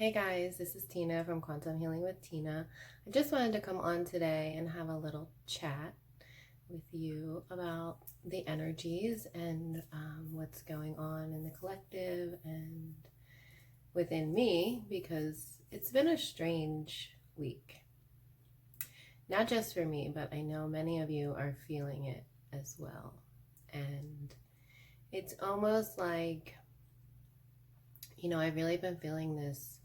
Hey guys, this is Tina from Quantum Healing with Tina. I just wanted to come on today and have a little chat with you about the energies and what's going on in the collective and within me, because it's been a strange week. Not just for me, but I know many of you are feeling it as well. And it's almost like, I've really been feeling this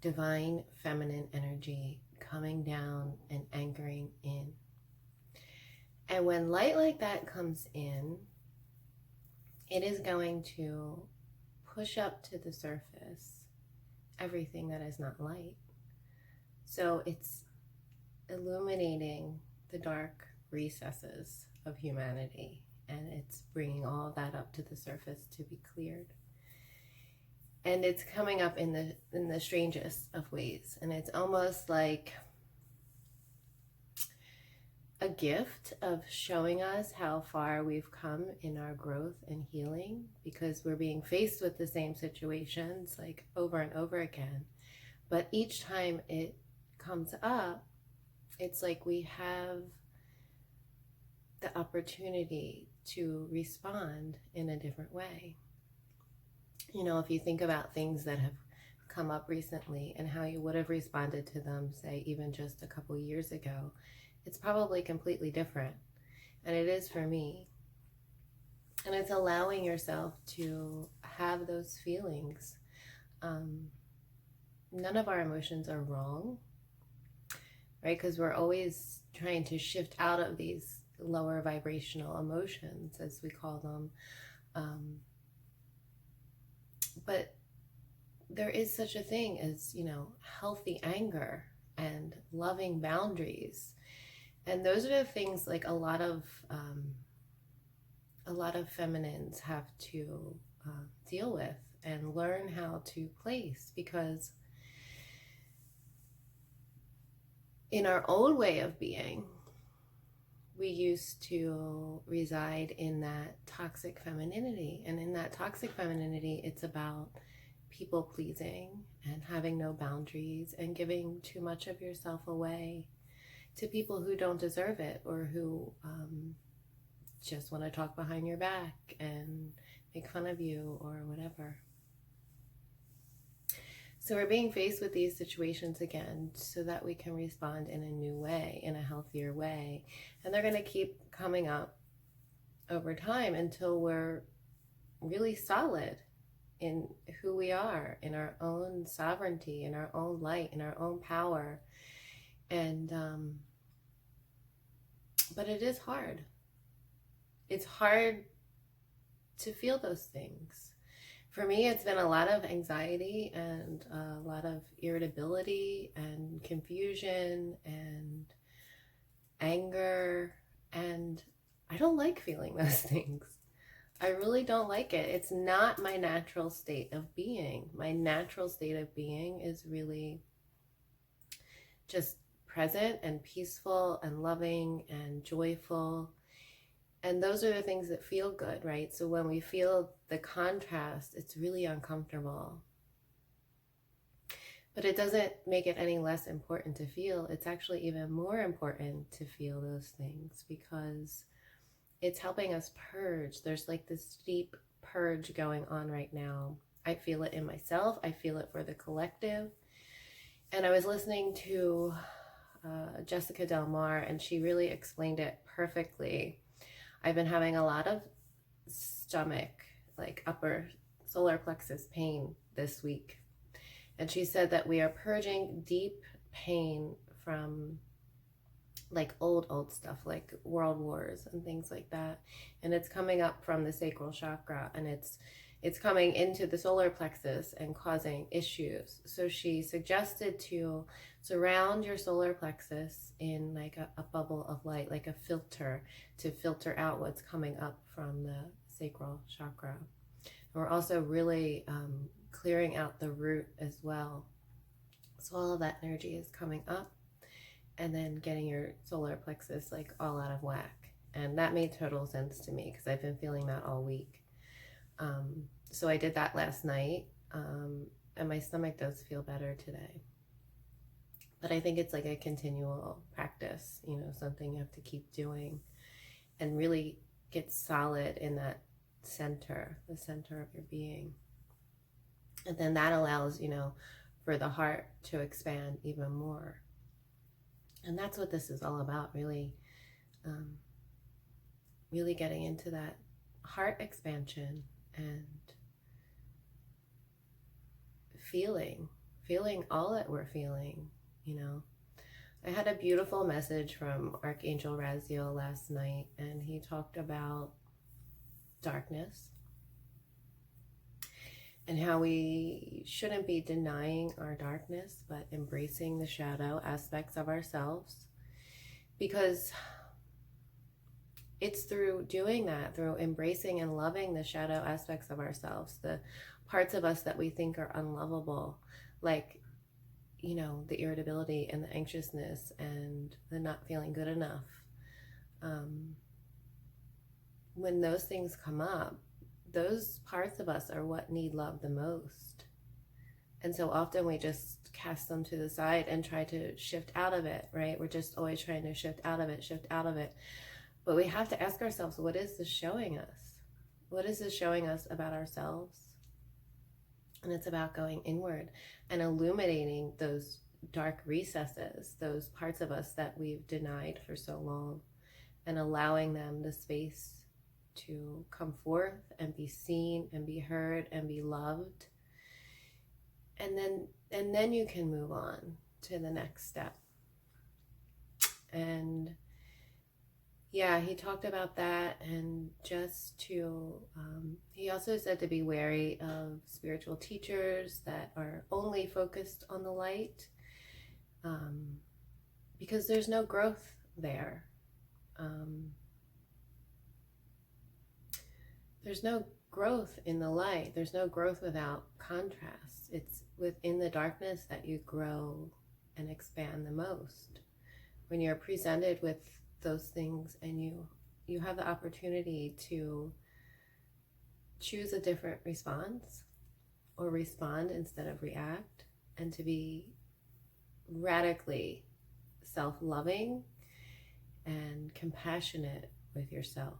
divine feminine energy coming down and anchoring in. And when light like that comes in, it is going to push up to the surface everything that is not light. So it's illuminating the dark recesses of humanity, and it's bringing all of that up to the surface to be cleared. And it's coming up in the strangest of ways, and it's almost like a gift of showing us how far we've come in our growth and healing, because we're being faced with the same situations like over and over again. But each time it comes up, it's like we have the opportunity to respond in a different way. If you think about things that have come up recently and how you would have responded to them, say, even just a couple years ago, it's probably completely different. And it is for me. And it's allowing yourself to have those feelings. None of our emotions are wrong, right? Because we're always trying to shift out of these lower vibrational emotions, as we call them. But there is such a thing as, healthy anger and loving boundaries. And those are the things like a lot of feminines have to deal with and learn how to place, because in our old way of being, we used to reside in that toxic femininity. And in that toxic femininity, it's about people pleasing and having no boundaries and giving too much of yourself away to people who don't deserve it, or who just want to talk behind your back and make fun of you or whatever. So we're being faced with these situations again so that we can respond in a new way, in a healthier way. And they're going to keep coming up over time until we're really solid in who we are, in our own sovereignty, in our own light, in our own power. And but it is hard. It's hard to feel those things. For me, it's been a lot of anxiety and a lot of irritability and confusion and anger. And I don't like feeling those things. I really don't like it. It's not my natural state of being. My natural state of being is really just present and peaceful and loving and joyful. And those are the things that feel good, right? So when we feel the contrast, it's really uncomfortable. But it doesn't make it any less important to feel. It's actually even more important to feel those things, because it's helping us purge. There's like this deep purge going on right now. I feel it in myself. I feel it for the collective. And I was listening to Jessica Del Mar, and she really explained it perfectly. I've been having a lot of stomach, like upper solar plexus pain this week. And she said that we are purging deep pain from like old stuff, like world wars and things like that. And it's coming up from the sacral chakra, and it's coming into the solar plexus and causing issues. So she suggested to surround your solar plexus in like a bubble of light, like a filter, to filter out what's coming up from the sacral chakra. And we're also really clearing out the root as well. So all of that energy is coming up and then getting your solar plexus like all out of whack. And that made total sense to me, because I've been feeling that all week. So I did that last night. and my stomach does feel better today. But I think it's like a continual practice, you know, something you have to keep doing and really get solid in that center, the center of your being. And then that allows, you know, for the heart to expand even more. And that's what this is all about, really, really getting into that heart expansion and feeling all that we're feeling, you know. I had a beautiful message from Archangel Raziel last night, and he talked about darkness and how we shouldn't be denying our darkness, but embracing the shadow aspects of ourselves, because it's through doing that, through embracing and loving the shadow aspects of ourselves, the parts of us that we think are unlovable, like, you know, the irritability and the anxiousness and the not feeling good enough. When those things come up, those parts of us are what need love the most. And so often we just cast them to the side and try to shift out of it, right? We're just always trying to shift out of it. But we have to ask ourselves, what is this showing us? What is this showing us about ourselves? And it's about going inward and illuminating those dark recesses, those parts of us that we've denied for so long, and allowing them the space to come forth and be seen and be heard and be loved. And then you can move on to the next step. And yeah, he talked about that, and just to, he also said to be wary of spiritual teachers that are only focused on the light, because there's no growth there. There's no growth in the light. There's no growth without contrast. It's within the darkness that you grow and expand the most. When you're presented with those things and you have the opportunity to choose a different response, or respond instead of react, and to be radically self-loving and compassionate with yourself.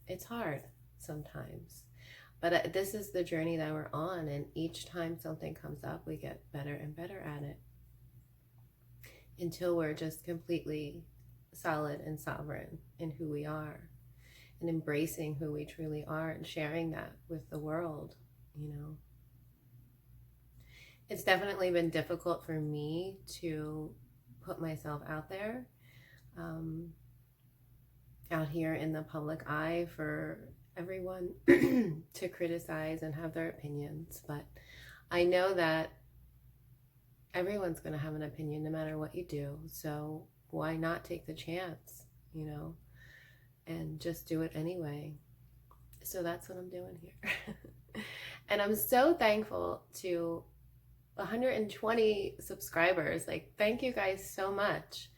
It's hard sometimes, but this is the journey that we're on, and each time something comes up, we get better and better at it until we're just completely solid and sovereign in who we are, and embracing who we truly are and sharing that with the world, you know. It's definitely been difficult for me to put myself out there, out here in the public eye for everyone to criticize and have their opinions. But I know that everyone's going to have an opinion no matter what you do. So why not take the chance, you know, and just do it anyway. So that's what I'm doing here. And I'm so thankful to 120 subscribers. Like, thank you guys so much.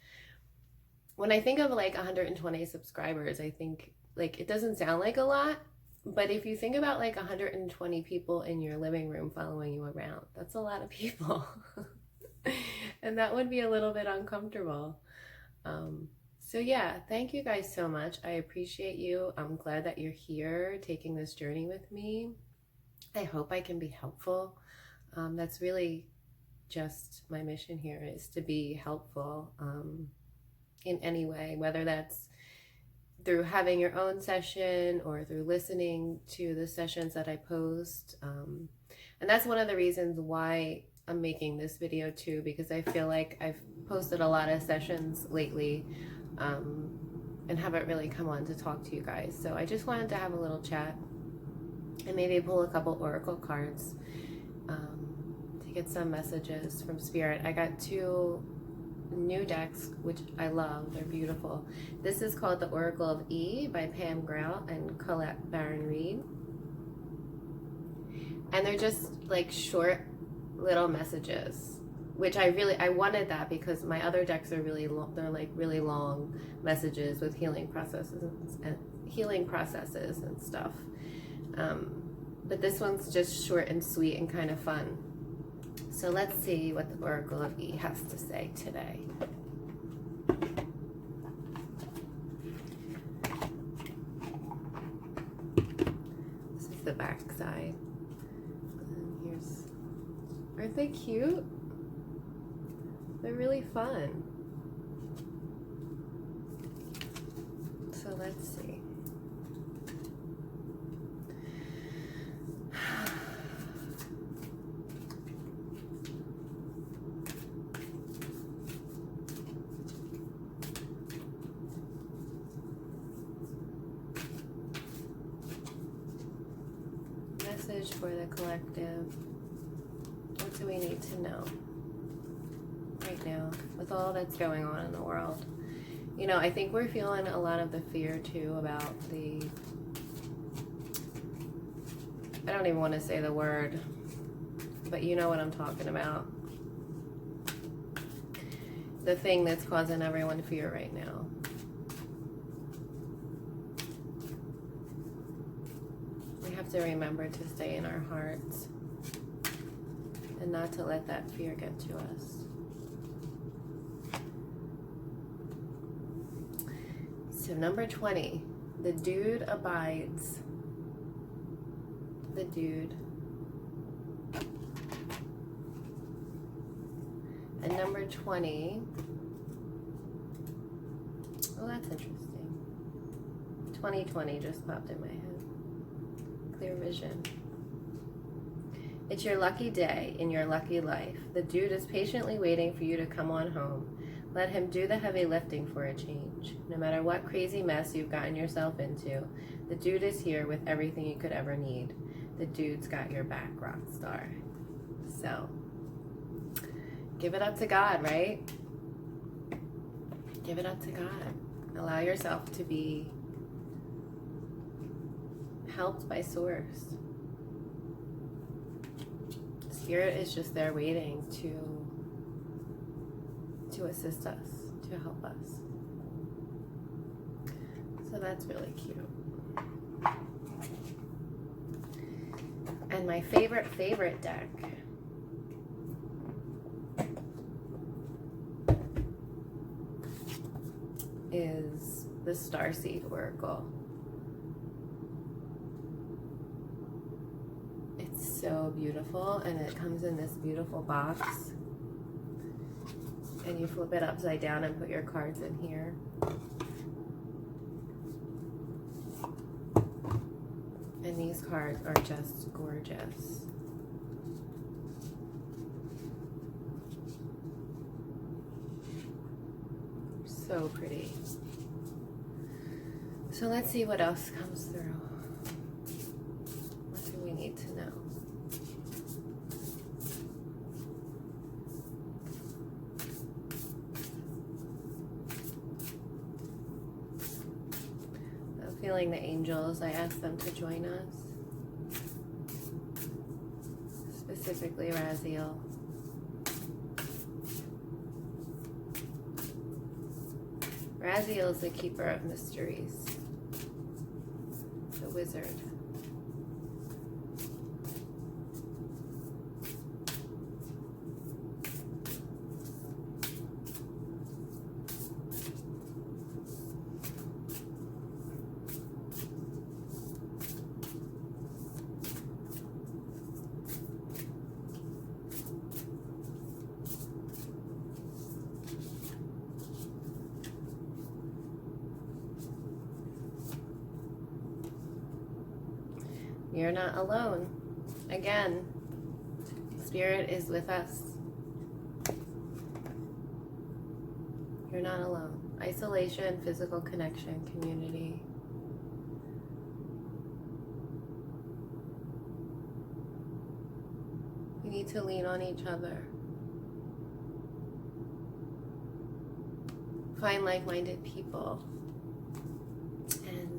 When I think of like 120 subscribers, I think like it doesn't sound like a lot, but if you think about like 120 people in your living room following you around, that's a lot of people. And that would be a little bit uncomfortable. So yeah, thank you guys so much. I appreciate you. I'm glad that you're here taking this journey with me. I hope I can be helpful. That's really just my mission here, is to be helpful in any way, whether that's through having your own session or through listening to the sessions that I post. And that's one of the reasons why I'm making this video too, because I feel like I've posted a lot of sessions lately and haven't really come on to talk to you guys. So I just wanted to have a little chat and maybe pull a couple oracle cards to get some messages from Spirit. I got 2 new decks, which I love. They're beautiful. This is called the Oracle of E by Pam Grau and Colette Baron Reed. And they're just like short little messages, which I wanted that because my other decks are really long. They're like really long messages with healing processes and stuff. But this one's just short and sweet and kind of fun. So let's see what the Oracle of E has to say today. This is the back side. And here's, aren't they cute? They're really fun. So let's see. Message for the collective. What do we need to know right now with all that's going on in the world? You know, I think we're feeling a lot of the fear too about the, I don't even want to say the word, but you know what I'm talking about. The thing that's causing everyone fear right now. We have to remember to stay in our hearts and not to let that fear get to us. So number 20, the dude abides. The dude. And number 20, oh, that's interesting. 2020 just popped in my head. Clear vision. It's your lucky day in your lucky life. The dude is patiently waiting for you to come on home. Let him do the heavy lifting for a change. No matter what crazy mess you've gotten yourself into, the dude is here with everything you could ever need. The dude's got your back, rock star. So, give it up to God, right? Give it up to God. Allow yourself to be helped by Source. Spirit is just there waiting to assist us, to help us. So that's really cute. And my favorite deck is the Starseed Oracle. It's so beautiful, and it comes in this beautiful box. And you flip it upside down and put your cards in here. And these cards are just gorgeous. So pretty. So let's see what else comes through. What do we need to know? Feeling the angels, I asked them to join us. Specifically Raziel. Raziel is the keeper of mysteries. The wizard. You're not alone. Again, Spirit is with us. You're not alone. Isolation, physical connection, community. We need to lean on each other. Find like-minded people. And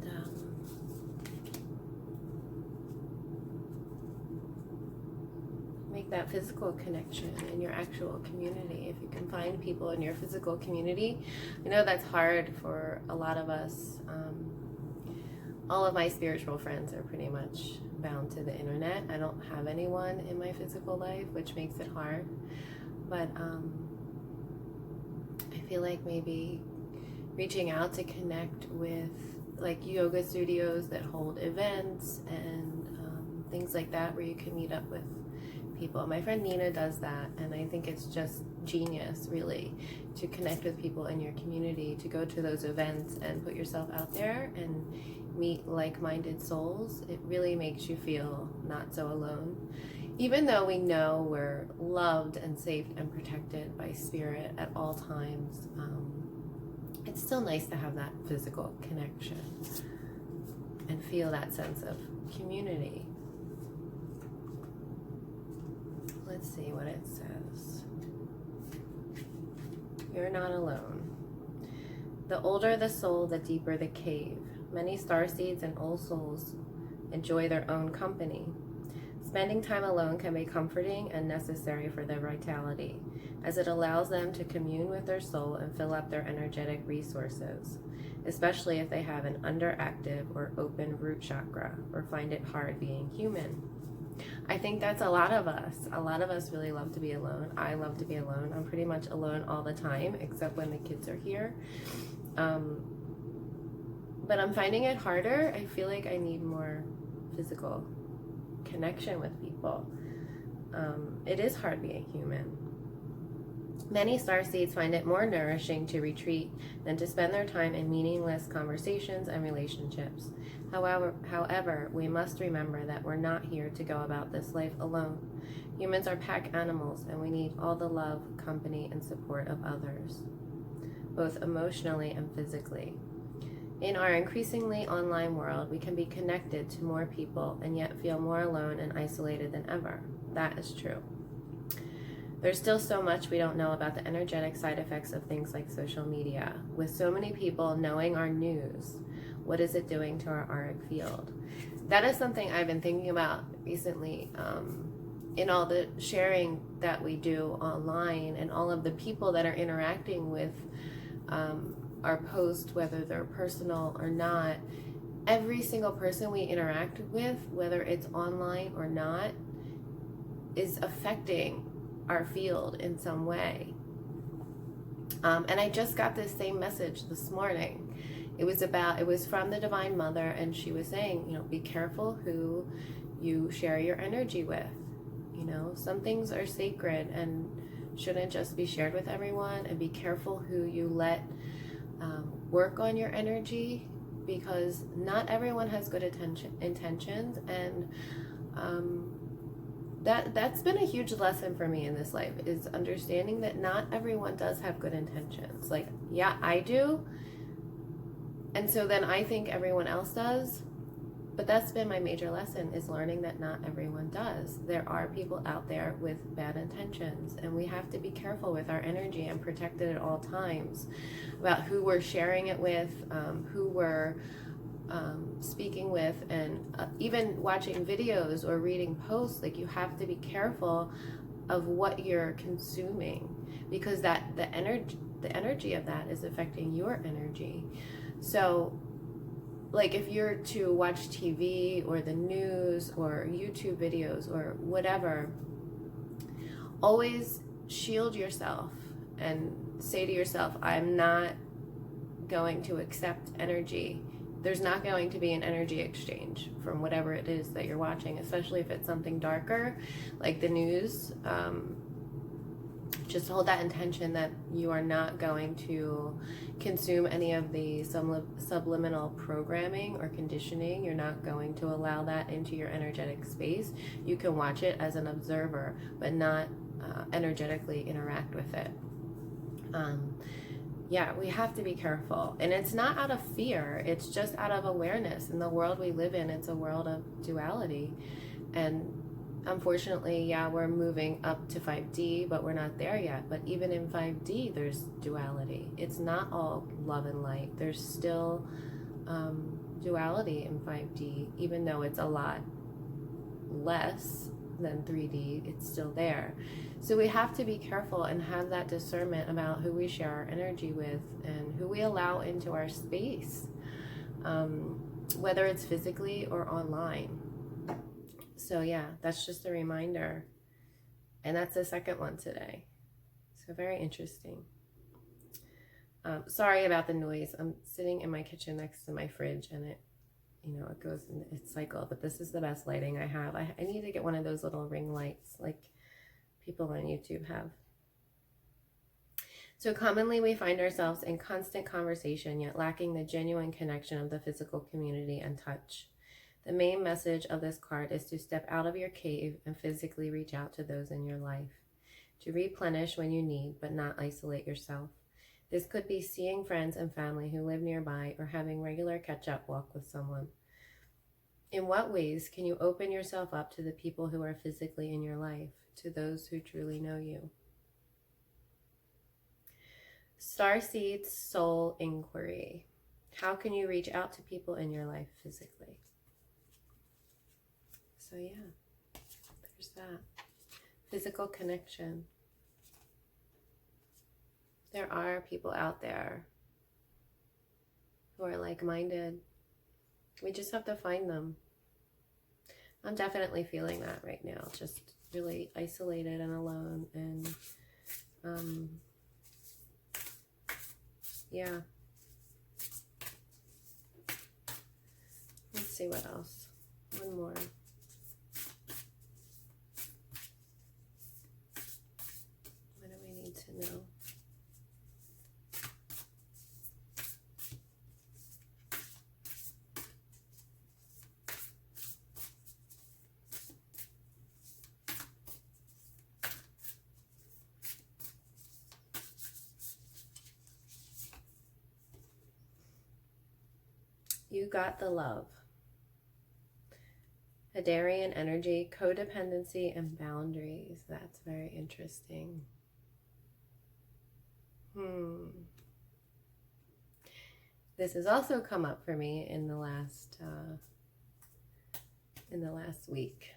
make that physical connection in your actual community. If you can find people in your physical community, I know that's hard for a lot of us. All of my spiritual friends are pretty much bound to the internet. I don't have anyone in my physical life, which makes it hard. But I feel like maybe reaching out to connect with like yoga studios that hold events and things like that where you can meet up with people. My friend Nina does that, and I think it's just genius, really, to connect with people in your community, to go to those events and put yourself out there and meet like-minded souls. It really makes you feel not so alone. Even though we know we're loved and safe and protected by spirit at all times, it's still nice to have that physical connection and feel that sense of community. Let's see what it says. You're not alone. The older the soul, the deeper the cave. Many starseeds and old souls enjoy their own company. Spending time alone can be comforting and necessary for their vitality, as it allows them to commune with their soul and fill up their energetic resources, especially if they have an underactive or open root chakra or find it hard being human. I think that's a lot of us. A lot of us really love to be alone. I love to be alone. I'm pretty much alone all the time, except when the kids are here. But I'm finding it harder. I feel like I need more physical connection with people. It is hard being human. Many starseeds find it more nourishing to retreat than to spend their time in meaningless conversations and relationships. However, we must remember that we're not here to go about this life alone. Humans are pack animals, and we need all the love, company, and support of others, both emotionally and physically. In our increasingly online world, we can be connected to more people and yet feel more alone and isolated than ever. That is true. There's still so much we don't know about the energetic side effects of things like social media. With so many people knowing our news, what is it doing to our auric field? That is something I've been thinking about recently, in all the sharing that we do online and all of the people that are interacting with our post, whether they're personal or not. Every single person we interact with, whether it's online or not, is affecting our field in some way. And I just got this same message this morning. It was from the Divine Mother, and she was saying, be careful who you share your energy with. Some things are sacred and shouldn't just be shared with everyone, and be careful who you let work on your energy, because not everyone has good intentions, and that's been a huge lesson for me in this life, is understanding that not everyone does have good intentions. Like, yeah, I do, and so then I think everyone else does, but that's been my major lesson, is learning that not everyone does. There are people out there with bad intentions, and we have to be careful with our energy and protect it at all times about who we're sharing it with, who we're speaking with, and even watching videos or reading posts. Like, you have to be careful of what you're consuming, because the energy of that is affecting your energy. So, like, if you're to watch TV or the news or YouTube videos or whatever, always shield yourself and say to yourself, I'm not going to accept energy. There's not going to be an energy exchange from whatever it is that you're watching, especially if it's something darker like the news. Just hold that intention that you are not going to consume any of the subliminal programming or conditioning. You're not going to allow that into your energetic space. You can watch it as an observer, but not energetically interact with it. Yeah, we have to be careful. And it's not out of fear. It's just out of awareness. In the world we live in, it's a world of duality. And unfortunately, yeah, we're moving up to 5D, but we're not there yet. But even in 5D, there's duality. It's not all love and light. There's still duality in 5D, even though it's a lot less than 3D, it's still there. So we have to be careful and have that discernment about who we share our energy with and who we allow into our space, whether it's physically or online. So yeah, that's just a reminder. And that's the second one today. So very interesting. Sorry about the noise. I'm sitting in my kitchen next to my fridge, and it goes in its cycle. But this is the best lighting I have. I need to get one of those little ring lights like people on YouTube have. So commonly we find ourselves in constant conversation, yet lacking the genuine connection of the physical community and touch. The main message of this card is to step out of your cave and physically reach out to those in your life, to replenish when you need, but not isolate yourself. This could be seeing friends and family who live nearby or having regular catch-up walk with someone. In what ways can you open yourself up to the people who are physically in your life, to those who truly know you? Starseeds Soul Inquiry. How can you reach out to people in your life physically? So yeah, there's that. Physical connection. There are people out there who are like-minded. We just have to find them. I'm definitely feeling that right now. Just really isolated and alone. And yeah. Let's see what else. One more. What do we need to know? You got the love. Hadarian energy, codependency, and boundaries. That's very interesting. This has also come up for me in the last week.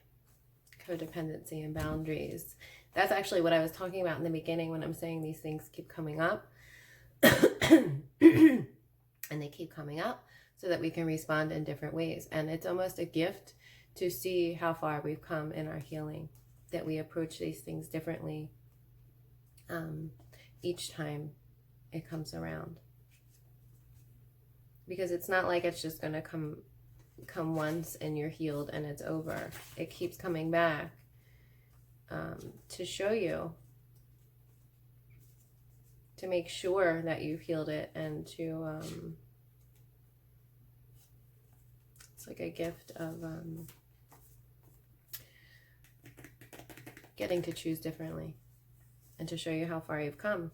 Codependency and boundaries. That's actually what I was talking about in the beginning when I'm saying these things keep coming up. And they keep coming up so that we can respond in different ways. And it's almost a gift to see how far we've come in our healing, that we approach these things differently each time it comes around. Because it's not like it's just going to come once and you're healed and it's over. It keeps coming back to show you, to make sure that you've healed it, and to it's like a gift of getting to choose differently and to show you how far you've come.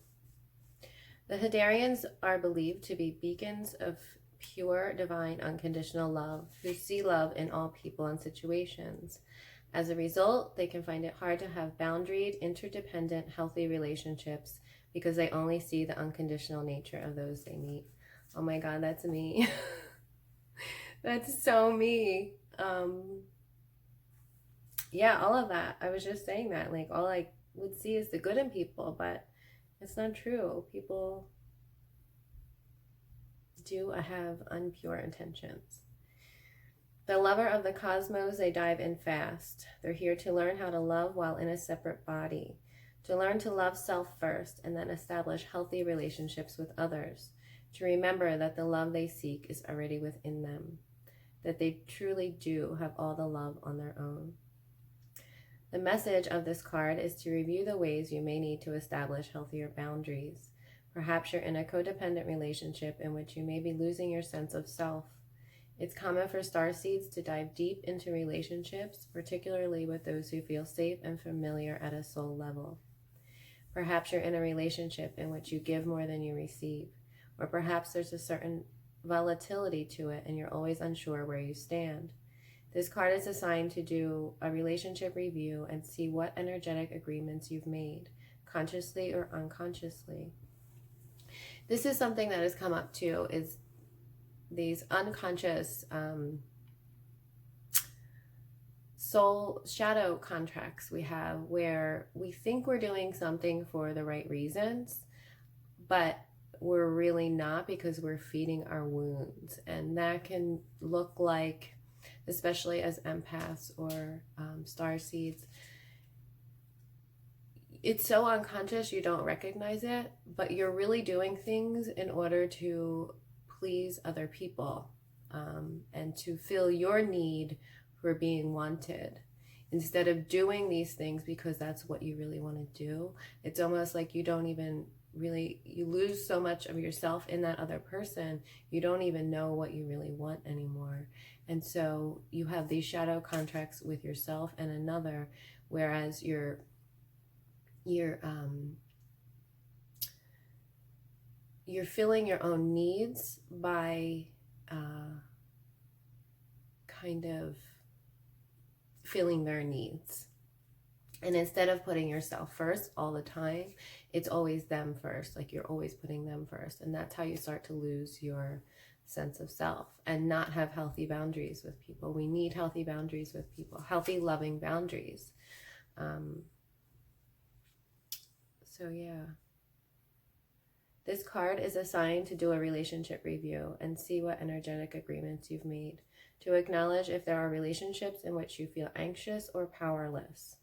The Hadarians are believed to be beacons of pure, divine, unconditional love, who see love in all people and situations. As a result, they can find it hard to have boundaried, interdependent, healthy relationships because they only see the unconditional nature of those they meet. Oh my God, that's me. That's so me. Yeah, all of that. I was just saying that. Like, all I would see is the good in people, but it's not true. People do have unpure intentions. The lover of the cosmos, they dive in fast. They're here to learn how to love while in a separate body, to learn to love self first and then establish healthy relationships with others, to remember that the love they seek is already within them, that they truly do have all the love on their own. The message of this card is to review the ways you may need to establish healthier boundaries. Perhaps you're in a codependent relationship in which you may be losing your sense of self. It's common for starseeds to dive deep into relationships, particularly with those who feel safe and familiar at a soul level. Perhaps you're in a relationship in which you give more than you receive, or perhaps there's a certain volatility to it and you're always unsure where you stand. This card is assigned to do a relationship review and see what energetic agreements you've made, consciously or unconsciously. This is something that has come up too, is these unconscious soul shadow contracts we have, where we think we're doing something for the right reasons, but we're really not, because we're feeding our wounds. And that can look like especially as empaths or star seeds. It's so unconscious you don't recognize it, but you're really doing things in order to please other people, and to fill your need for being wanted. Instead of doing these things because that's what you really want to do, it's almost like you don't even really, you lose so much of yourself in that other person, you don't even know what you really want anymore. And so you have these shadow contracts with yourself and another, whereas you're filling your own needs by kind of filling their needs. And instead of putting yourself first all the time, it's always them first. Like you're always putting them first. And that's how you start to lose your sense of self and not have healthy boundaries with people. We need healthy boundaries with people, healthy, loving boundaries. So yeah. This card is assigned to do a relationship review and see what energetic agreements you've made, to acknowledge if there are relationships in which you feel anxious or powerless,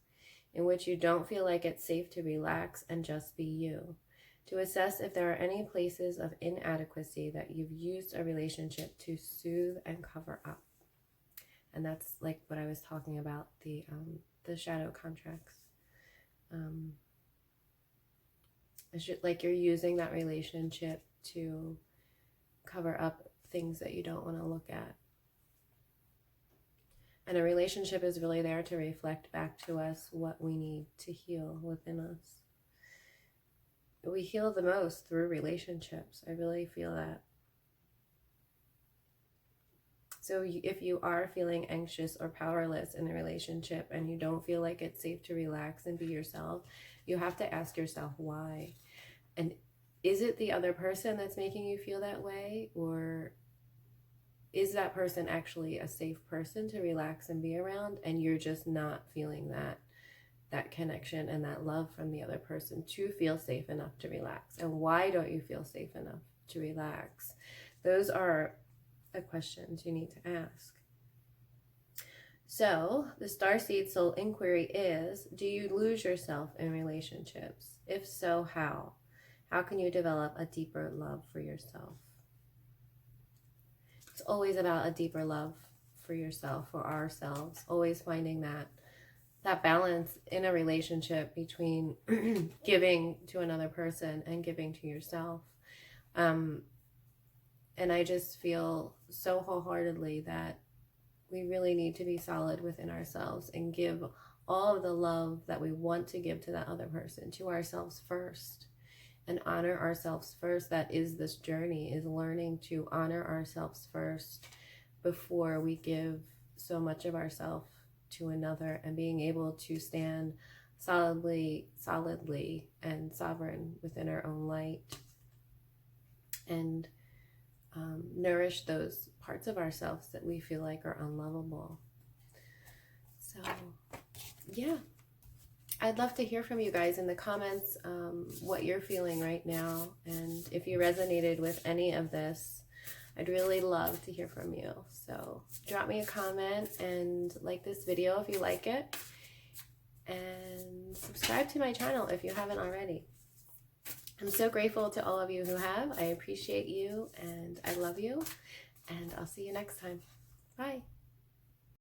in which you don't feel like it's safe to relax and just be you, to assess if there are any places of inadequacy that you've used a relationship to soothe and cover up. And that's like what I was talking about, the shadow contracts. It's just like you're using that relationship to cover up things that you don't want to look at. And a relationship is really there to reflect back to us what we need to heal within us. We heal the most through relationships. I really feel that. So if you are feeling anxious or powerless in a relationship and you don't feel like it's safe to relax and be yourself, you have to ask yourself why. And is it the other person that's making you feel that way? Or is that person actually a safe person to relax and be around, and you're just not feeling that connection and that love from the other person to feel safe enough to relax? And why don't you feel safe enough to relax? Those are the questions you need to ask. So the Starseed Soul Inquiry is, do you lose yourself in relationships? If so, how? How can you develop a deeper love for yourself? It's always about a deeper love for yourself, for ourselves, always finding that balance in a relationship between giving to another person and giving to yourself. And I just feel so wholeheartedly that we really need to be solid within ourselves and give all of the love that we want to give to that other person to ourselves first, and honor ourselves first. That is this journey, is learning to honor ourselves first before we give so much of ourselves to another, and being able to stand solidly and sovereign within our own light, and nourish those parts of ourselves that we feel like are unlovable. So yeah, I'd love to hear from you guys in the comments, what you're feeling right now, and if you resonated with any of this, I'd really love to hear from you. So drop me a comment and like this video if you like it, and subscribe to my channel if you haven't already. I'm so grateful to all of you who have. I appreciate you and I love you, and I'll see you next time. Bye.